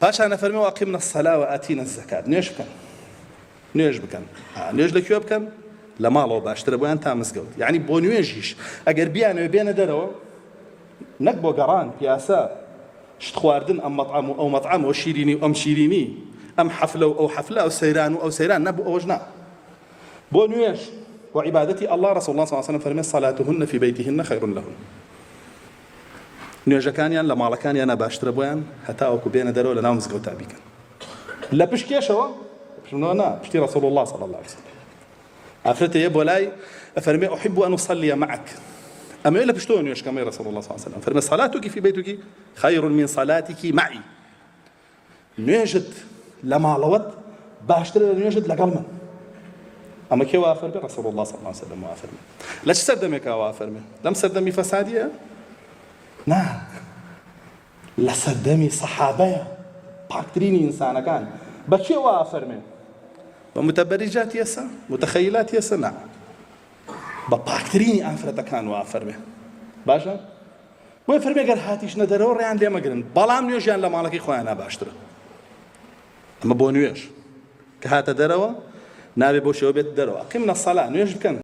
پاشان فەرمی وأقمنا الصلاة وآتينا الزكاة. نوێژ بکەن نوێژ لەکوێ بکەن؟ لە ماڵەوە باشترە بۆیان تا مزگەوت. یعنی بۆ نوێژیش ئەگەر بیانەوە بێنە دەرەوە، نەک بۆ گەڕان پیاسە شت خواردن ئەم مەطعەم و ئەو مەطعەم و شیرینی و ئەم شیرینی، ئەم حەفلە و ئەو حەفلە، ئەو سەیران و ئەو سەیران، نەبوو ئەوەش نا. بۆ نوێژ وعبادەتی الله رسول الله صلى الله عليه وسلم فەرمێ صلاتهن في بيتهن خير لهن. نوێژەکانیان لە ماڵەکانیانە باشترە بۆیان هەتا وەکو بێنە دەرەوە لە ناو مزگەوتا بیکەن. لە پشت کێشەوە پشتی رسول الله صلى الله عليه وسلم ئافرەتەیە بۆ لای فەرمێ أحب أن أصلي معك. أما إلا بشتون يوش كما رسول الله صلى الله عليه وسلم فرمى صلاتك في بيتك خير من صلاتك معي. نوجد لما لود باشتر نوجد لقلما. أما كي وافر رسول الله صلى الله عليه وسلم وافر ليش سردمك وافر لم سردمي فسادية؟ نعم لسردمي صحابية باكتريني إنسان كان بشي وافر ومتبرجات يسا متخيلات يسا نعم بەپاکترینی ئافرەتەکان وا فەرمێ باشە بۆی فەرمێ گەر هاتیش نەدەرەوە ڕێیان لێ مەگرن، بەڵام نوێژیان لە ماڵەکەی خۆیانە باشترە. ئەمە بۆ نوێژ کە هاتە دەرەوە نابێ بۆ شێوە بێت دەرەوە. ئەقیمنا الصەلاة نوێژ بکەن.